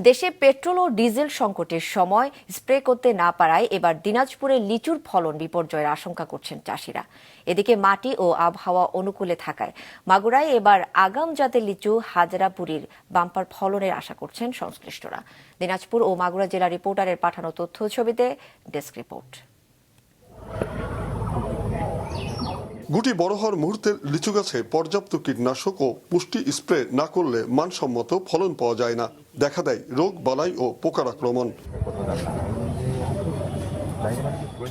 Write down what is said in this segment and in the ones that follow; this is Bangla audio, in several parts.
দেশে পেট্রোল ও ডিজেল সংকটের সময় স্প্রে করতে না পারায় এবার দিনাজপুরে লিচুর ফলন বিপর্যয়ের আশঙ্কা করছেন চাষিরা। এদিকে মাটি ও আবহাওয়া অনুকূলে থাকায় মাগুরায় এবার আগাম জাতের লিচু হাজরাপুরীর বাম্পার ফলনের আশা করছেন সংশ্লিষ্টরা। দিনাজপুর ও মাগুরা জেলা রিপোর্টারের পাঠানো তথ্য ছবিতে ডেস্ক রিপোর্ট। গুটি বড় হওয়ার মুহূর্তে লিচু গাছে পর্যাপ্ত কীটনাশক ও পুষ্টি স্প্রে না করলে মানসম্মত ফলন পাওয়া যায় না। দেখা দেয় রোগ বালাই ও পোকার আক্রমণ।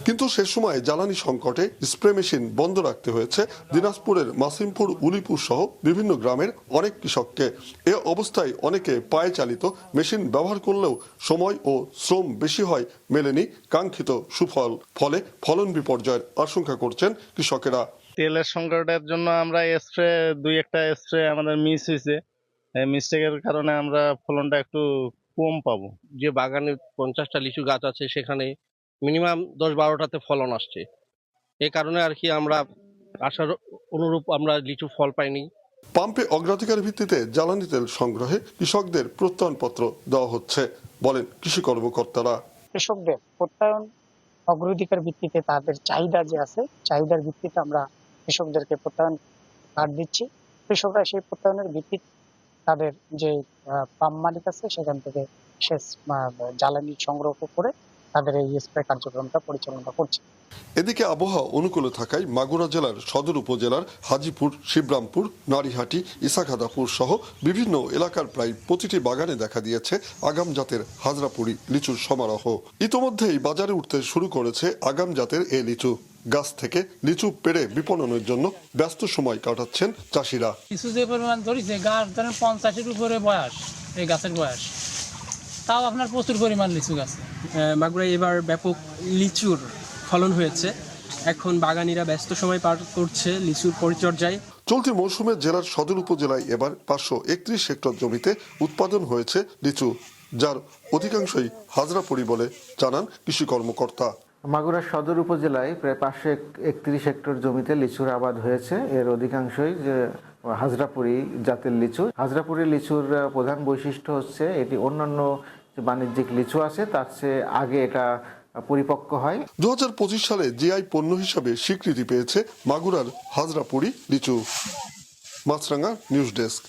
কিন্তু সে সময় জ্বালানি সংকটে স্প্রে মেশিন বন্ধ রাখতে হয়েছে দিনাজপুরের মাসিমপুর, উলিপুর সহ বিভিন্ন গ্রামের অনেক কৃষককে। এ অবস্থায় অনেকে পায়ে চালিত মেশিন ব্যবহার করলেও সময় ও শ্রম বেশি হয়, মেলেনি কাঙ্ক্ষিত সুফল। ফলে ফলন বিপর্যয়ের আশঙ্কা করছেন কৃষকেরা। তেলের সংকটের জন্য আমরা দুই একটা স্প্রে আমাদের মিস হয়েছে। মিস্টেকের কারণে আমরা ফলনটা একটু কম পাবো। যে বাগানে 50টা লিচু গাছ আছে সেখানে মিনিমাম 10-12টাতে ফলন আসছে। এই কারণে আর কি আমরা আশার অনুরূপ আমরা লিচু ফল পাইনি। পাম্পে অগ্রাধিকার ভিত্তিতে জ্বালানি তেল সংগ্রহে কৃষকদের প্রত্যয়নপত্র দেওয়া হচ্ছে বলেন কৃষি কর্মকর্তারা। কৃষকদের প্রত্যয়ন অগ্রাধিকার ভিত্তিতে তাদের চাহিদা যে আছে, চাহিদার ভিত্তিতে আমরা কৃষকদেরকে প্রত্যয়ন কার্ড দিচ্ছি। কৃষকরা সেই প্রত্যয়নের ভিত্তিতে তাদের যে পাম্প মালিক আছে সেখান থেকে জ্বালানি সংগ্রহ করে তাদের এই স্প্রে কার্যক্রমটা পরিচালনা করছে। এদিকে আবহাওয়া অনুকূলে থাকায় মাগুরা জেলার সদর উপজেলার হাজিপুর, শিবরামপুর, নারীহাটি, ইসাখাদাপুর সহ বিভিন্ন এলাকার প্রায় প্রতিটি বাগানে দেখা দিয়েছে আগাম জাতের হাজরাপুরি লিচুর সমারোহ। ইতোমধ্যেই বাজারে উঠতে শুরু করেছে আগাম জাতের এ লিচু। গাছ থেকে লিচু পেড়ে বিপণনের জন্য ব্যস্ত সময় কাটাচ্ছেন চাষিরা। লিচু যে পরিমাণ ধরেছে, গাছ ধরেন 50-এর উপরে বয়স, এই গাছের বয়স, তাও আপনার প্রচুর পরিমাণ লিচু গাছ। মাগুরায় এবার ব্যাপক লিচুর ফলন হয়েছে। এখন বাগানীরা ব্যস্ত সময় পার করছে লিচুর পরিচর্যায়। চলতি মৌসুমে জেলার সদর উপজেলায় এবার 531 হেক্টর জমিতে উৎপাদন হয়েছে লিচু, যার অধিকাংশই হাজরাপুরি বলে জানান কৃষি কর্মকর্তা। মাগুরা সদর উপজেলায় প্রায় 531 হেক্টর জমিতে লিচুর আবাদ হয়েছে। এর অধিকাংশই যে হাজরাপুরি জাতের লিচু। হাজরাপুরি লিচুর প্রধান বৈশিষ্ট্য হচ্ছে এটি অন্যান্য যে বাণিজ্যিক লিচু আছে তার চেয়ে আগে এটা পরিপক্ক হয়। 2025 সালে জিআই পণ্য হিসাবে স্বীকৃতি পেয়েছে মাগুরার হাজরাপুরি লিচু। মাছরাঙ্গা নিউজ ডেস্ক।